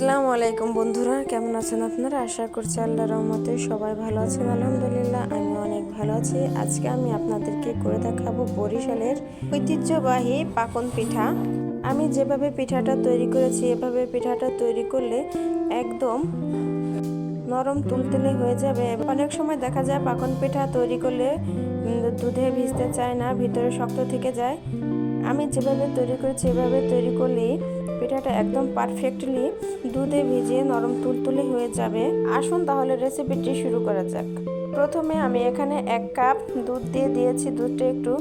আসসালামু আলাইকুম বন্ধুরা, কেমন আছেন আপনারা? আশা করছি আল্লাহর রহমতে সবাই ভালো আছেন। আলহামদুলিল্লাহ আমি অনেক ভালো আছি। আজকে আমি আপনাদেরকে করে দেখাবো বরিশালের ঐতিহ্যবাহী পাকন পিঠা। আমি যেভাবে পিঠাটা তৈরি করেছি এভাবে পিঠাটা তৈরি করলে একদম নরম তুলতুলে হয়ে যাবে। অনেক সময় দেখা যায় পাকন পিঠা তৈরি করলে দুধে ভিজতে চায় না, ভিতরে শক্ত থেকে যায়। আমি যেভাবে তৈরি করেছি এভাবে তৈরি করলেই পিঠাটা একদম পারফেক্টলি দুধে ভিজিয়ে নরম তুলতুলে হয়ে যাবে। আসুন তাহলে রেসিপিটি শুরু করা যাক। প্রথমে আমি এখানে 1 কাপ দুধ দিয়ে দিয়েছি। দুধটা একটু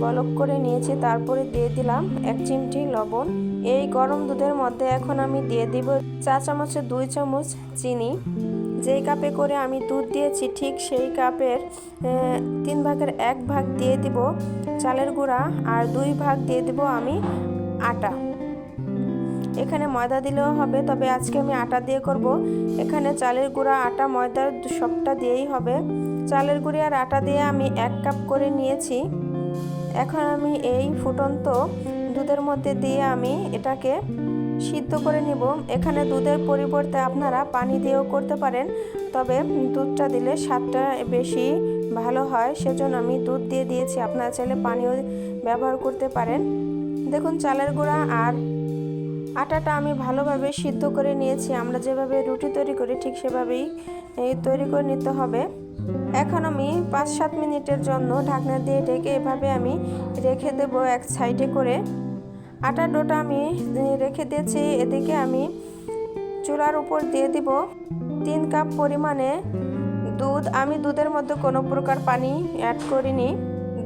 বলক করে নিয়েছি, তারপরে দিয়ে দিলাম 1 চিমটি লবণ। এই গরম দুধের মধ্যে এখন আমি দিয়ে দিব চা চামচে 2 চামচ চিনি। যেই কাপে করে আমি দুধ দিয়েছি ঠিক সেই কাপের 3 ভাগের 1 ভাগ দিয়ে দিব চালের গুঁড়া, আর 2 ভাগ দিয়ে দিব আমি আটা। এখানে ময়দা দিলেও হবে, তবে আজকে আমি আটা দিয়ে করব। এখানে চালের গুঁড়া, আটা, ময়দা সবটা দিয়েই হবে। চালের গুঁড়ি আর আটা দিয়ে আমি 1 কাপ করে নিয়েছি। এখন আমি এই ফুটন্ত দুধের মধ্যে দিয়ে আমি এটাকে সিদ্ধ করে নিব। এখানে দুধের পরিবর্তে আপনারা পানি দিয়েও করতে পারেন, তবে দুধটা দিলে স্বাদটা বেশি ভালো হয়, সেজন্য আমি দুধ দিয়ে দিয়েছি। আপনারা চাইলে পানিও ব্যবহার করতে পারেন। দেখুন চালের গুঁড়া আর আটাটা আমি ভালোভাবে সিদ্ধ করে নিয়েছি। আমরা যেভাবে রুটি তৈরি করি ঠিক সেভাবেই তৈরি করে নিতে হবে। এখন আমি 5-7 মিনিটের জন্য ঢাকনা দিয়ে ঢেকে এভাবে আমি রেখে দেব এক সাইডে করে। আটার ডোটা আমি রেখে দিয়েছি। এদিকে আমি চুলার উপর দিয়ে দিব 3 কাপ পরিমাণে দুধ। আমি দুধের মধ্যে কোনো প্রকার পানি অ্যাড করিনি।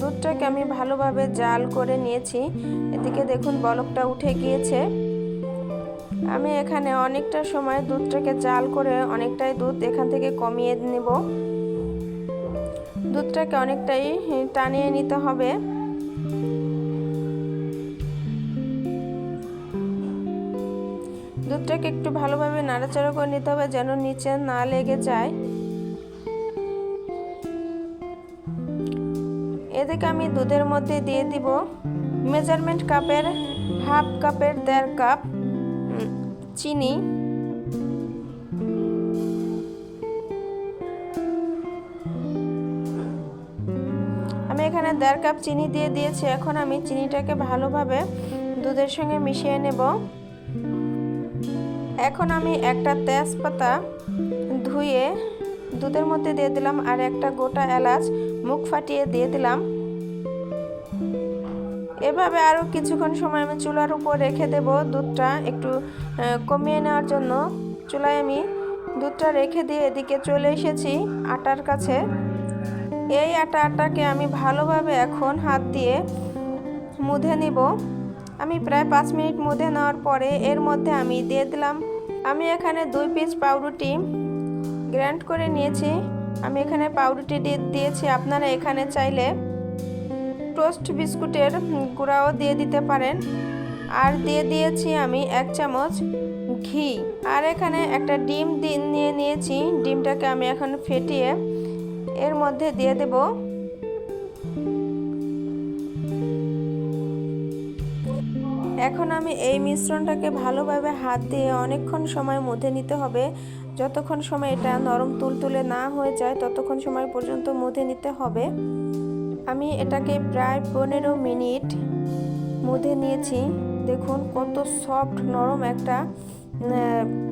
দুধটাকে আমি ভালোভাবে জাল করে নিয়েছি। এদিকে দেখুন বলকটা উঠে গিয়েছে। আমি এখানে অনেকটা সময় দুধটাকে জাল করে অনেকটাই দুধ এখান থেকে কমিয়ে নেব। দুধটাকে অনেকটাই টানিয়ে নিতে হবে। দুধটাকে একটু ভালোভাবে নাড়াচাড়া করে নিতে হবে যেন নিচে না লেগে যায়। এদিকে আমি দুধের মধ্যে দিয়ে দিব মেজারমেন্ট কাপের হাফ কাপের 1.5 কাপ চিনি। আমি এখানে 1.5 কাপ চিনি দিয়ে দিয়েছি। এখন আমি চিনিটাকে ভালোভাবে দুধের সঙ্গে মিশিয়ে নেব। এখন আমি একটা তেজপাতা ধুয়ে দুধের মধ্যে দিয়ে দিলাম, আর একটা গোটা এলাচ মুখ ফাটিয়ে দিয়ে দিলাম। এভাবে আরও কিছুক্ষণ সময় আমি চুলার উপর রেখে দেব দুধটা একটু কমিয়ে নেওয়ার জন্য। চুলায় আমি দুধটা রেখে দিয়ে এদিকে চলে এসেছি আটার কাছে। এই আটাটাকে আমি ভালোভাবে এখন হাত দিয়ে মুধে নিব। আমি প্রায় 5 মিনিট মুধে নেওয়ার পরে এর মধ্যে আমি দিয়ে দিলাম, আমি এখানে 2 পিস পাউরুটি গ্রাইন্ড করে নিয়েছি। আমি এখানে পাউরুটি দিয়েছি। আপনারা এখানে চাইলে টোস্ট বিস্কুটের গুঁড়াও দিয়ে দিতে পারেন। আর দিয়ে দিয়েছি আমি 1 চামচ ঘি। আর এখানে একটা ডিম নিয়ে নিয়েছি। ডিমটাকে আমি এখন ফেটিয়ে এর মধ্যে দিয়ে দেব। এখন আমি এই মিশ্রণটাকে ভালোভাবে হাত দিয়ে অনেকক্ষণ সময় মধ্যে নিতে হবে। যতক্ষণ সময় এটা নরম তুলতুলে না হয়ে যায় ততক্ষণ সময় পর্যন্ত মধ্যে নিতে হবে। আমি এটাকে প্রায় 15 মিনিট মধ্যে নিয়েছি। দেখুন কত সফট নরম একটা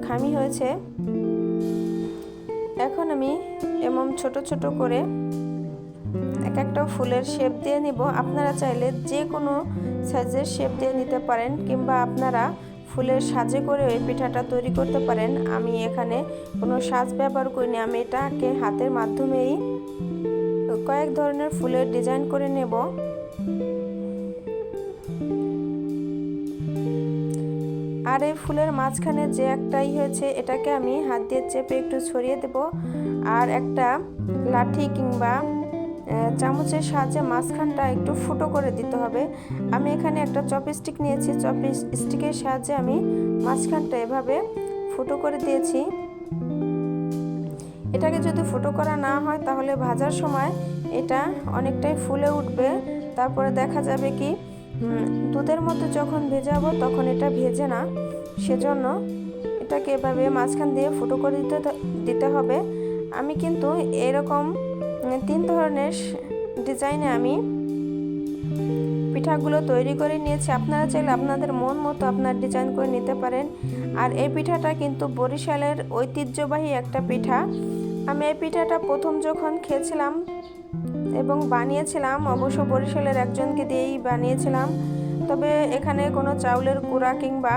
খামি হয়েছে। এখন আমি এমন ছোট ছোট করে এক একটা ফুলের শেপ দিয়ে নিব। আপনারা চাইলে যে কোনো সাইজের শেপ দিয়ে নিতে পারেন, কিংবা আপনারা ফুলের সাজে করে ওই পিঠাটা তৈরি করতে পারেন। আমি এখানে কোনো সাজ ব্যবহার করিনি। আমি এটাকে হাতের মাধ্যমেই কয়েক ধরনের ফুলের ডিজাইন করে নেব। আর এই ফুলের মাঝখানে যে একটাই হয়েছে এটাকে আমি হাত দিয়ে চেপে একটু ছড়িয়ে দেব। আর একটা লাঠি কিংবা চামচের সাহায্যে মাঝখানটা একটু ফুটো করে দিতে হবে। আমি এখানে একটা চপস্টিক নিয়েছি। চপস্টিকের সাহায্যে আমি মাঝখানটা এভাবে ফুটো করে দিয়েছি। এটাকে যদি ফুটো করা না হয় তাহলে ভাজার সময় এটা অনেকটাই ফুলে উঠবে। তারপরে দেখা যাবে কি দুধের মধ্যে যখন ভেজাবো তখন এটা ভেজে না, সেজন্য এটাকে এভাবে মাঝখান দিয়ে ফুটো করে দিতে হবে। আমি কিন্তু এরকম 3 ধরনের ডিজাইনে আমি পিঠাগুলো তৈরি করে নিয়েছি। আপনারা চাইলে আপনাদের মন মতো আপনার ডিজাইন করে নিতে পারেন। আর এই পিঠাটা কিন্তু বরিশালের ঐতিহ্যবাহী একটা পিঠা। আমি এই পিঠাটা প্রথম যখন খেয়েছিলাম এবং বানিয়েছিলাম, অবশ্য বরিশালের একজনকে দিয়েই বানিয়েছিলাম। তবে এখানে কোনো চাউলের গুঁড়া কিংবা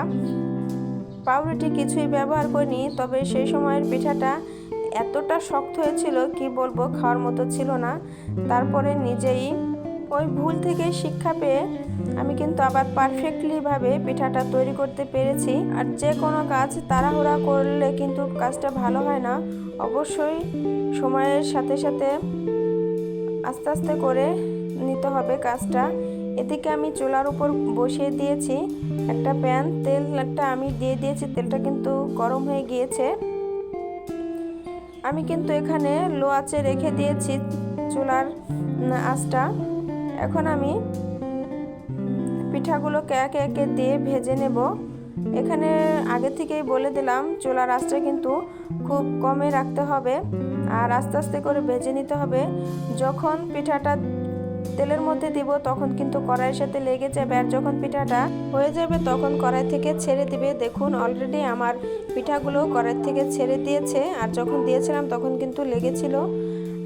পাউরুটি কিছুই ব্যবহার করিনি। তবে সেই সময়ের পিঠাটা এতটা শক্ত হয়েছিল কি বলবো, খাওয়ার মতো ছিল না। তারপরে নিজেই ওই ভুল থেকে শিক্ষা পেয়ে আমি কিন্তু আবার পারফেক্টলিভাবে পিঠাটা তৈরি করতে পেরেছি। আর যে কোনো কাজ তাড়াহুড়া করলে কিন্তু কাজটা ভালো হয় না। অবশ্যই সময়ের সাথে সাথে আস্তে আস্তে করে নিতে হবে কাজটা। এদিকে আমি চুলার উপর বসিয়ে দিয়েছি একটা প্যান, তেলটা আমি দিয়ে দিয়েছি, তেলটা কিন্তু গরম হয়ে গিয়েছে। আমি কিন্তু এখানে লো আঁচে রেখে দিয়েছি চুলার আঁচটা। এখন আমি পিঠাগুলোকে একে একে দিয়ে ভেজে নেব। এখানে আগে থেকেই বলে দিলাম চুলার আঁচটা কিন্তু খুব কমে রাখতে হবে আর আস্তে আস্তে করে ভেজে নিতে হবে। যখন পিঠাটা তেলের মধ্যে দিব তখন কিন্তু কড়াইয়ের সাথে লেগে যাবে, আর যখন পিঠাটা হয়ে যাবে তখন কড়াই থেকে ছেড়ে দিবে। দেখুন অলরেডি আমার পিঠাগুলো কড়াই থেকে ছেড়ে দিয়েছে, আর যখন দিয়েছিলাম তখন কিন্তু লেগেছিল,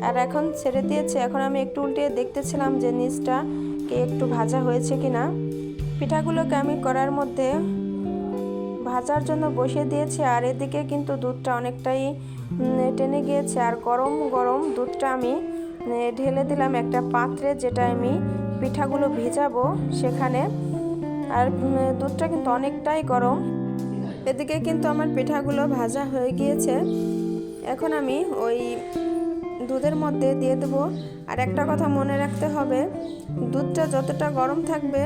আর এখন ছেড়ে দিয়েছে। এখন আমি একটু উল্টে দেখতেছিলাম যে নিচটা কে একটু ভাজা হয়েছে কিনা। পিঠাগুলোকে আমি কড়াইয়ের মধ্যে ভাজার জন্য বসিয়ে দিয়েছি। আর এদিকে কিন্তু দুধটা অনেকটাই টেনে গিয়েছে, আর গরম গরম দুধটা আমি ঢেলে দিলাম একটা পাত্রে, যেটা আমি পিঠাগুলো ভেজাবো সেখানে। আর দুধটা কিন্তু অনেকটাই গরম। এদিকে কিন্তু আমার পিঠাগুলো ভাজা হয়ে গিয়েছে। এখন আমি ওই দুধের মধ্যে দিয়ে দেবো। আর একটা কথা মনে রাখতে হবে, দুধটা যতটা গরম থাকবে,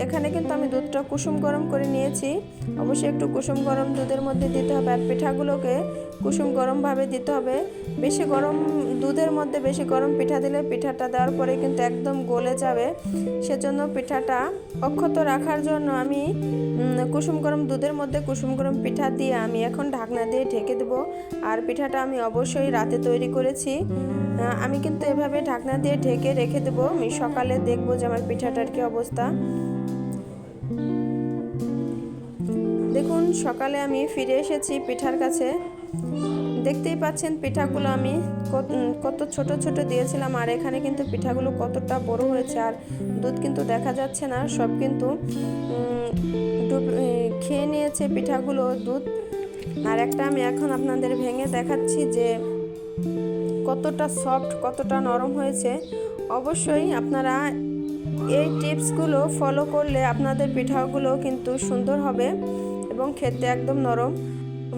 এখানে কিন্তু আমি দুধটা কুসুম গরম করে নিয়েছি, অবশ্যই একটু কুসুম গরম দুধের মধ্যে দিতে হবে। আর পিঠাগুলোকে কুসুম গরমভাবে দিতে হবে। বেশি গরম দুধের মধ্যে বেশি গরম পিঠা দিলে পিঠাটা দেওয়ার পরে কিন্তু একদম গলে যাবে। সেজন্য পিঠাটা অক্ষত রাখার জন্য আমি কুসুম গরম দুধের মধ্যে কুসুম গরম পিঠা দিয়ে আমি এখন ঢাকনা দিয়ে ঢেকে দেবো। আর পিঠাটা আমি অবশ্যই রাতে তৈরি করেছি। আমি কিন্তু এভাবে ঢাকনা দিয়ে ঢেকে রেখে দেবো। আমি সকালে দেখবো যে আমার পিঠাটার কি অবস্থা। দেখুন সকালে আমি ফিরে এসেছি পিঠার কাছে। দেখতেই পাচ্ছেন পিঠাগুলো আমি কত ছোট ছোট দিয়েছিলাম, আর এখানে কিন্তু পিঠাগুলো কতটা বড় হয়েছে। আর দুধ কিন্তু দেখা যাচ্ছে না, সব কিন্তু খেয়ে নিয়েছে পিঠাগুলো দুধ। আর একটা আমি এখন আপনাদের ভেঙে দেখাচ্ছি যে কতটা সফট, কতটা নরম হয়েছে। অবশ্যই আপনারা এই টিপসগুলো ফলো করলে আপনাদের পিঠাগুলো কিন্তু সুন্দর হবে এবং খেতে একদম নরম,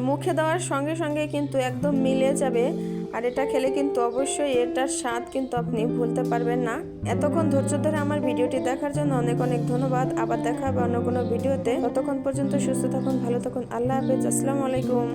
মুখে দেওয়ার সঙ্গে সঙ্গে কিন্তু একদম মিলে যাবে। আর এটা খেলে কিন্তু অবশ্যই এটার স্বাদ কিন্তু আপনি ভুলতে পারবেন না। এতক্ষণ ধৈর্য ধরে আমার ভিডিওটি দেখার জন্য অনেক অনেক ধন্যবাদ। আবার দেখা হবে অন্য কোনো ভিডিওতে। ততক্ষণ পর্যন্ত সুস্থ থাকুন, ভালো থাকুন। আল্লাহ হাফেজ, আসসালামু আলাইকুম।